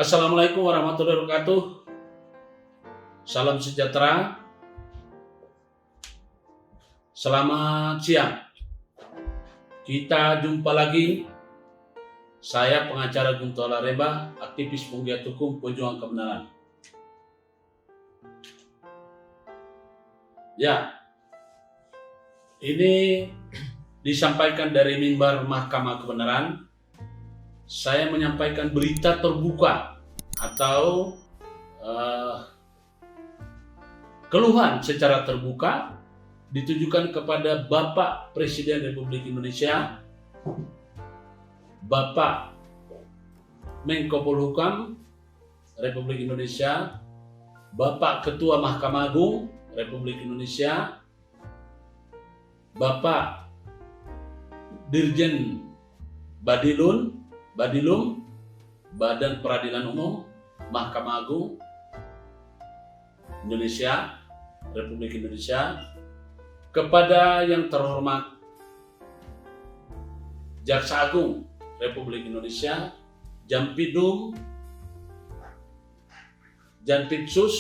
Assalamualaikum warahmatullahi wabarakatuh. Salam sejahtera. Selamat siang. Kita jumpa lagi. Saya pengacara Guntur Lareba, aktivis penggiat hukum pejuang kebenaran. Ya, ini disampaikan dari mimbar Mahkamah Kebenaran. Saya menyampaikan berita terbuka atau keluhan secara terbuka ditujukan kepada Bapak Presiden Republik Indonesia, Bapak Menko Polhukam Republik Indonesia, Bapak Ketua Mahkamah Agung Republik Indonesia, Bapak Dirjen Badilum, Badan Peradilan Umum Mahkamah Agung Indonesia, Republik Indonesia, kepada yang terhormat Jaksa Agung Republik Indonesia, Jampidum, Janpitsus,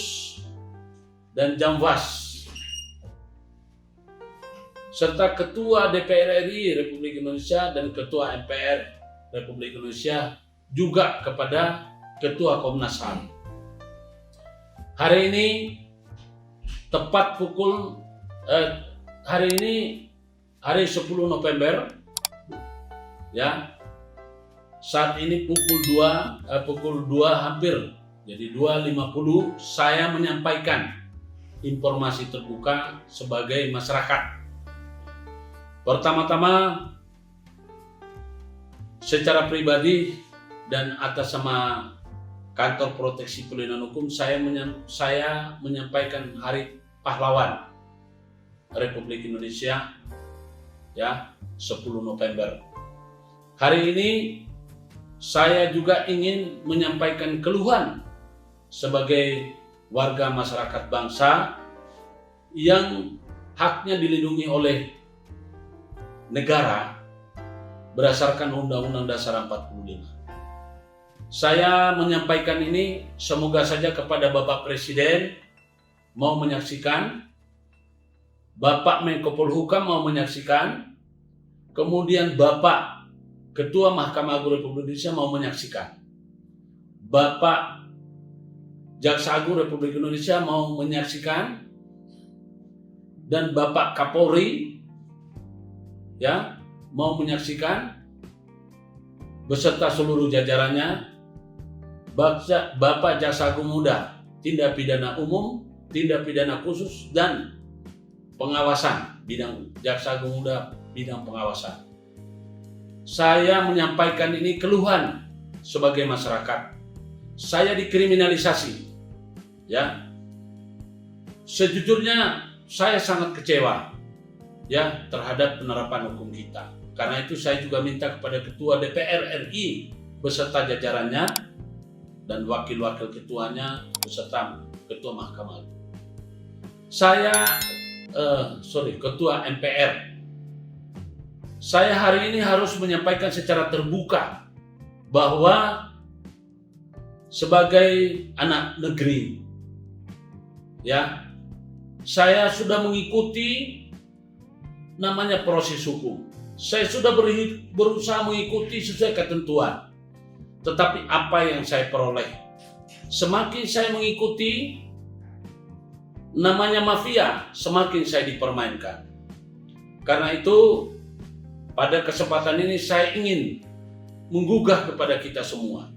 dan Jamwas, serta Ketua DPR RI Republik Indonesia dan Ketua MPR Republik Indonesia, juga kepada Ketua Komnas HAM. Hari ini tepat hari 10 November ya. Saat ini pukul 2 hampir, jadi 2.50 saya menyampaikan informasi terbuka sebagai masyarakat. Pertama-tama secara pribadi dan atas nama Kantor Proteksi Perlindungan Hukum, saya menyampaikan Hari Pahlawan Republik Indonesia ya, 10 November. Hari ini saya juga ingin menyampaikan keluhan sebagai warga masyarakat bangsa yang haknya dilindungi oleh negara berdasarkan Undang-Undang Dasar 45. Saya menyampaikan ini semoga saja kepada Bapak Presiden mau menyaksikan, Bapak Menko Polhukam mau menyaksikan, kemudian Bapak Ketua Mahkamah Agung Republik Indonesia mau menyaksikan, Bapak Jaksa Agung Republik Indonesia mau menyaksikan, dan Bapak Kapolri ya mau menyaksikan beserta seluruh jajarannya, Bapak Jaksa Agung Muda, Tindak Pidana Umum, Tindak Pidana Khusus, dan pengawasan, bidang Jaksa Agung Muda bidang pengawasan. Saya menyampaikan ini keluhan sebagai masyarakat. Saya dikriminalisasi ya. Sejujurnya saya sangat kecewa ya terhadap penerapan hukum kita. Karena itu saya juga minta kepada Ketua DPR RI beserta jajarannya dan wakil-wakil ketuanya beserta Ketua Mahkamah Agung. Ketua MPR. Saya hari ini harus menyampaikan secara terbuka bahwa sebagai anak negeri ya, saya sudah mengikuti namanya proses hukum. Saya sudah berusaha mengikuti sesuai ketentuan. Tetapi apa yang saya peroleh, semakin saya mengikuti namanya mafia, semakin saya dipermainkan. Karena itu pada kesempatan ini saya ingin menggugah kepada kita semua.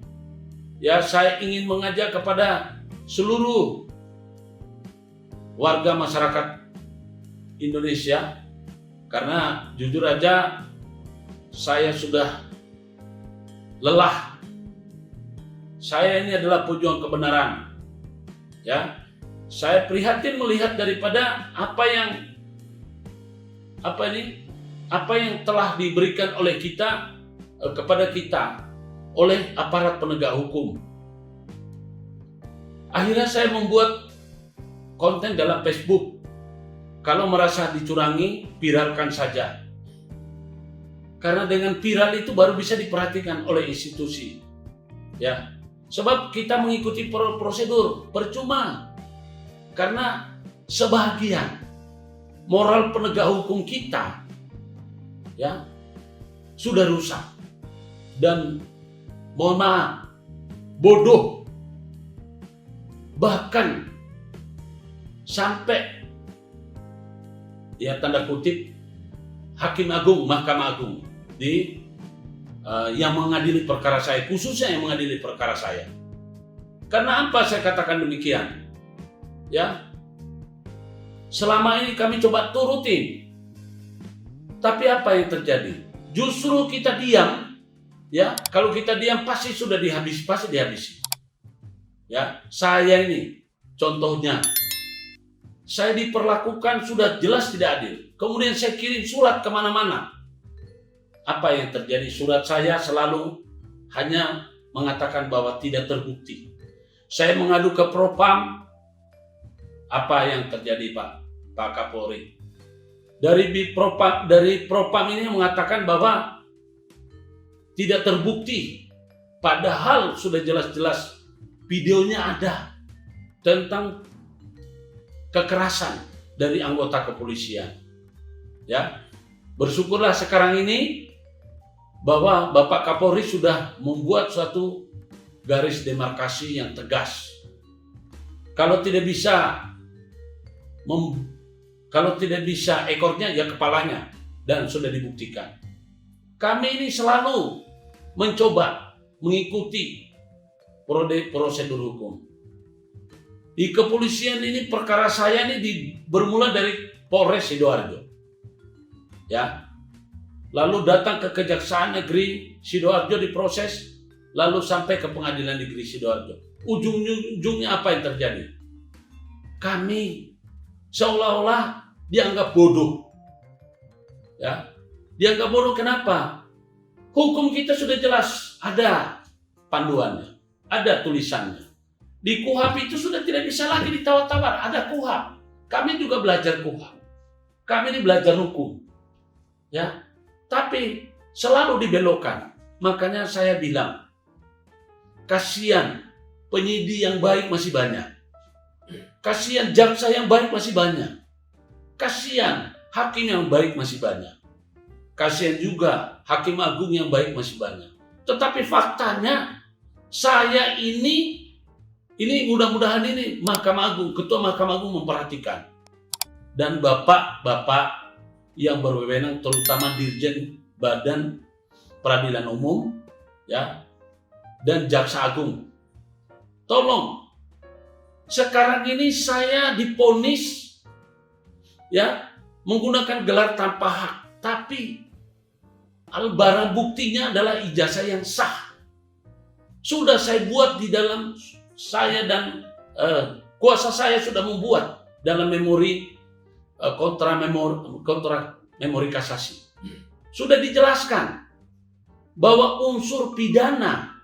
Ya, saya ingin mengajak kepada seluruh warga masyarakat Indonesia, karena jujur aja saya sudah lelah. Saya ini adalah pejuang kebenaran. Ya. Saya prihatin melihat daripada apa yang telah diberikan oleh kita kepada kita oleh aparat penegak hukum. Akhirnya saya membuat konten dalam Facebook. Kalau merasa dicurangi, viralkan saja. Karena dengan viral itu baru bisa diperhatikan oleh institusi. Ya, Sebab kita mengikuti prosedur percuma. Karena sebagian moral penegak hukum kita ya sudah rusak dan mohon maaf bodoh, bahkan sampai ya tanda kutip Hakim Agung, Mahkamah Agung yang mengadili perkara saya, khususnya yang mengadili perkara saya. Karena apa saya katakan demikian? Ya, selama ini kami coba turutin, tapi apa yang terjadi? Justru kita diam. Ya, kalau kita diam pasti sudah dihabisi. Ya, saya ini contohnya, saya diperlakukan sudah jelas tidak adil. Kemudian saya kirim surat kemana-mana. Apa yang terjadi? Surat saya selalu hanya mengatakan bahwa tidak terbukti. Saya mengadu ke Propam. Apa yang terjadi Pak Kapolri? Dari Propam ini mengatakan bahwa tidak terbukti. Padahal sudah jelas-jelas videonya ada tentang kekerasan dari anggota kepolisian. Ya, bersyukurlah sekarang ini bahwa Bapak Kapolri sudah membuat suatu garis demarkasi yang tegas. Kalau tidak bisa ekornya ya kepalanya, dan sudah dibuktikan. Kami ini selalu mencoba mengikuti prosedur hukum. Di kepolisian ini perkara saya ini bermula dari Polres Sidoarjo. Ya. Lalu datang ke Kejaksaan Negeri Sidoarjo diproses, lalu sampai ke Pengadilan Negeri Sidoarjo. Ujung-ujungnya apa yang terjadi? Kami seolah-olah dianggap bodoh. Ya, dianggap bodoh kenapa? Hukum kita sudah jelas, ada panduannya, ada tulisannya. Di KUHP itu sudah tidak bisa lagi ditawar-tawar, ada KUHP. Kami juga belajar KUHP. Kami ini belajar hukum. Ya, tapi selalu dibelokkan. Makanya saya bilang, kasihan penyidik yang baik masih banyak. Kasihan jaksa yang baik masih banyak. Kasihan hakim yang baik masih banyak. Kasihan juga Hakim Agung yang baik masih banyak. Tetapi faktanya saya ini mudah-mudahan ini Mahkamah Agung, Ketua Mahkamah Agung memperhatikan. Dan bapak-bapak yang berwenang, terutama Dirjen Badan Peradilan Umum ya dan Jaksa Agung. Tolong, sekarang ini saya diponis ya menggunakan gelar tanpa hak, tapi barang buktinya adalah ijazah yang sah. Sudah saya buat di dalam saya dan kuasa saya sudah membuat dalam memori kontra memori kasasi. Sudah dijelaskan bahwa unsur pidana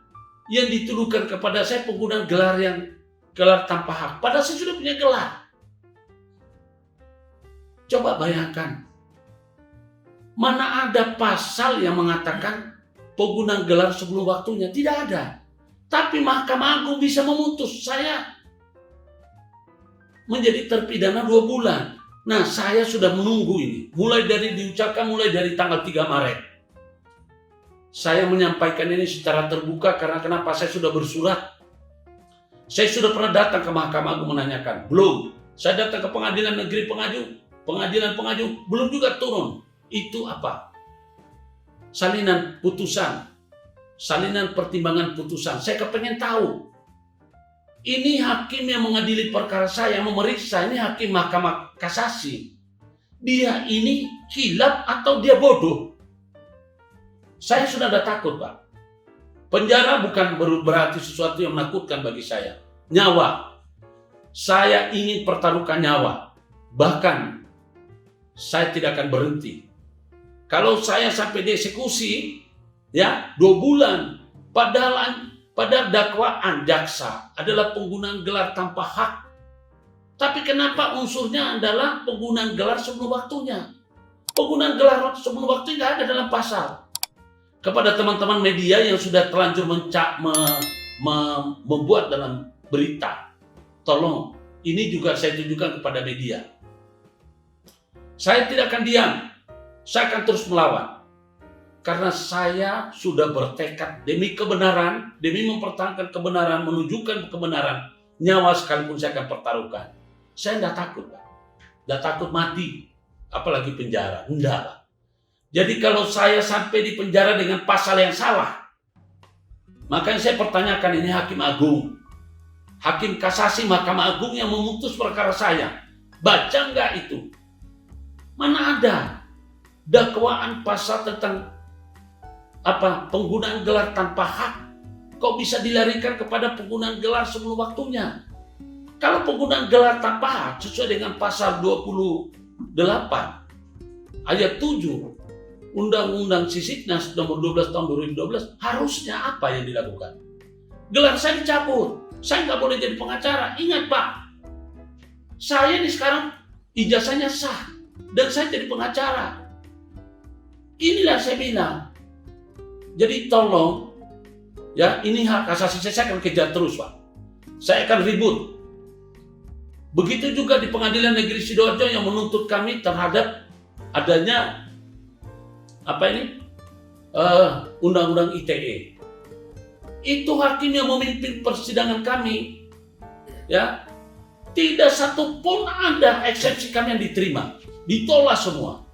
yang dituduhkan kepada saya penggunaan gelar tanpa hak. Padahal saya sudah punya gelar. Coba bayangkan, mana ada pasal yang mengatakan penggunaan gelar sebelum waktunya? Tidak ada. Tapi Mahkamah Agung bisa memutus saya menjadi terpidana 2 bulan. Nah, saya sudah menunggu ini. Mulai dari tanggal 3 Maret. Saya menyampaikan ini secara terbuka karena kenapa? Saya sudah bersurat. Saya sudah pernah datang ke Mahkamah Agung menanyakan. Belum. Saya datang ke Pengadilan Negeri Pengadilan belum juga turun. Itu apa? Salinan putusan. Salinan pertimbangan putusan. Saya kepengen tahu. Ini hakim yang mengadili perkara saya, memeriksa, ini hakim Mahkamah Kasasi. Dia ini kilap atau dia bodoh? Saya sudah ada takut, Pak. Penjara bukan berarti sesuatu yang menakutkan bagi saya. Nyawa. Saya ingin pertaruhkan nyawa. Bahkan, saya tidak akan berhenti. Kalau saya sampai dieksekusi, ya 2 bulan, padahal pada dakwaan jaksa adalah penggunaan gelar tanpa hak. Tapi kenapa unsurnya adalah penggunaan gelar sebelum waktunya? Penggunaan gelar sebelum waktu tidak ada dalam pasal. Kepada teman-teman media yang sudah terlanjur membuat dalam berita, tolong ini juga saya tunjukkan kepada media. Saya tidak akan diam, saya akan terus melawan. Karena saya sudah bertekad demi kebenaran, demi mempertahankan kebenaran, menunjukkan kebenaran, nyawa sekalipun saya akan pertaruhkan. Saya tidak takut, Pak. Tidak takut mati, apalagi penjara. Enggak, Pak. Jadi kalau saya sampai di penjara dengan pasal yang salah, makanya saya pertanyakan, ini Hakim Agung, Hakim Kasasi Mahkamah Agung yang memutus perkara saya, baca nggak itu? Mana ada dakwaan pasal tentang penggunaan gelar tanpa hak? Kok bisa dilarikan kepada penggunaan gelar sebelum waktunya? Kalau penggunaan gelar tanpa hak sesuai dengan pasal 28 ayat 7 Undang-Undang Sisdiknas nomor 12 tahun 2012, harusnya apa yang dilakukan? Gelar saya dicabut, saya nggak boleh jadi pengacara. Ingat, Pak, saya ini sekarang ijazahnya sah dan saya jadi pengacara. Inilah saya bilang. Jadi tolong, ya, ini hak asasi saya akan kejar terus, Pak. Saya akan ribut. Begitu juga di Pengadilan Negeri Sidoarjo yang menuntut kami terhadap adanya Undang-Undang ITE. Itu hakim yang memimpin persidangan kami, ya, tidak satu pun ada eksepsi kami yang diterima, ditolak semua.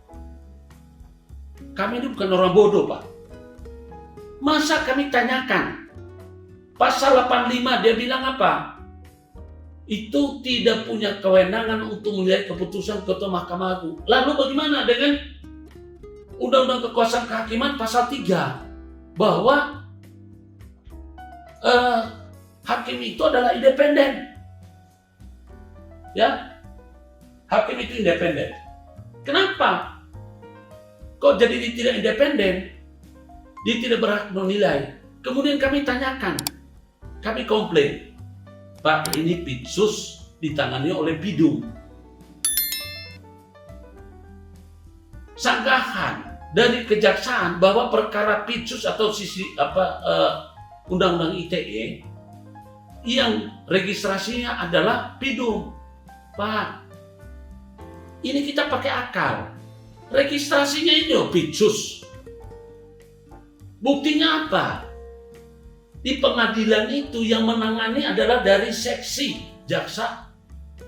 Kami ini bukan orang bodoh, Pak. Masa kami tanyakan pasal 85, dia bilang apa? Itu tidak punya kewenangan untuk melihat keputusan Ketua Mahkamah Agung. Lalu bagaimana dengan Undang-Undang Kekuasaan Kehakiman pasal 3, bahwa hakim itu adalah independen. Ya, hakim itu independen. Kenapa? Kok jadi dia tidak independen? Dia tidak berhak menilai. Kemudian kami tanyakan, kami komplain, Pak, ini Pitsus ditangani oleh Bidum. Sanggahan dari kejaksaan bahwa perkara Pitsus atau Undang-Undang ITE yang registrasinya adalah Bidum. Pak, ini kita pakai akal. Registrasinya ini Pitsus. Buktinya apa? Di pengadilan itu yang menangani adalah dari seksi jaksa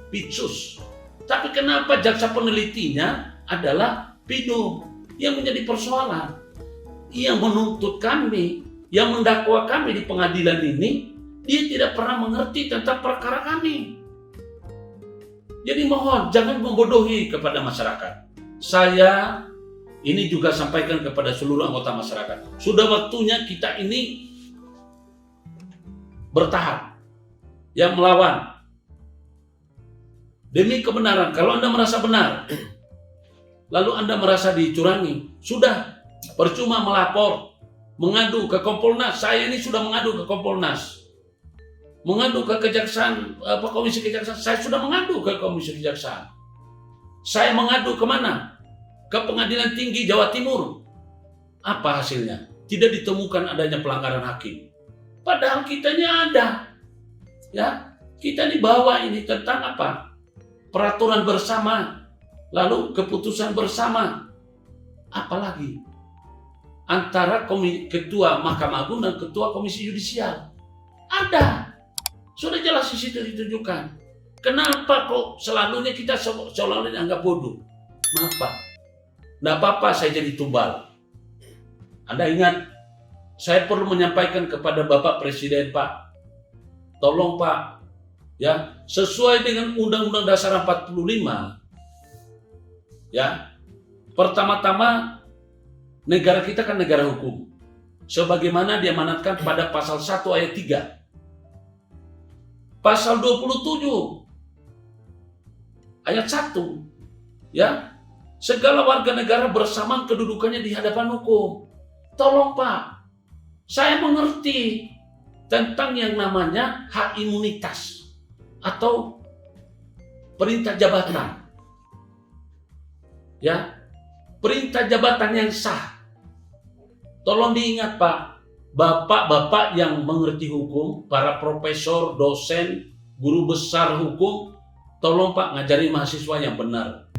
Pitsus. Tapi kenapa jaksa penelitinya adalah Bidum? Yang menjadi persoalan, yang menuntut kami, yang mendakwa kami di pengadilan ini, dia tidak pernah mengerti tentang perkara kami. Jadi mohon jangan membodohi kepada masyarakat. Saya ini juga sampaikan kepada seluruh anggota masyarakat. Sudah waktunya kita ini bertahap, yang melawan demi kebenaran. Kalau Anda merasa benar, lalu Anda merasa dicurangi, sudah percuma melapor, mengadu ke Kompolnas. Saya ini sudah mengadu ke Kompolnas, mengadu ke Kejaksaan, Komisi Kejaksaan. Saya sudah mengadu ke Komisi Kejaksaan. Saya mengadu kemana? Ke Pengadilan Tinggi Jawa Timur. Apa hasilnya? Tidak ditemukan adanya pelanggaran hakim. Padahal kitanya ada. Ya, kita dibawa ini tentang apa? Peraturan bersama. Lalu keputusan bersama, apalagi antara Ketua Mahkamah Agung dan Ketua Komisi Yudisial ada, sudah jelas di situ ditunjukkan. Kenapa kok selalunya kita seolah-olah dianggap bodoh? Kenapa? Tidak apa-apa saya jadi tumbal. Anda ingat, saya perlu menyampaikan kepada Bapak Presiden, Pak, tolong Pak, ya, sesuai dengan Undang-Undang Dasar 45. Ya, pertama-tama negara kita kan negara hukum, sebagaimana diamanatkan pada pasal 1 ayat 3, pasal 27 ayat 1, ya, segala warga negara bersamaan kedudukannya di hadapan hukum. Tolong Pak, saya mengerti tentang yang namanya hak imunitas atau perintah jabatan. Ya, perintah jabatan yang sah. Tolong diingat Pak, Bapak-bapak yang mengerti hukum, para profesor, dosen, guru besar hukum, tolong Pak ngajari mahasiswa yang benar.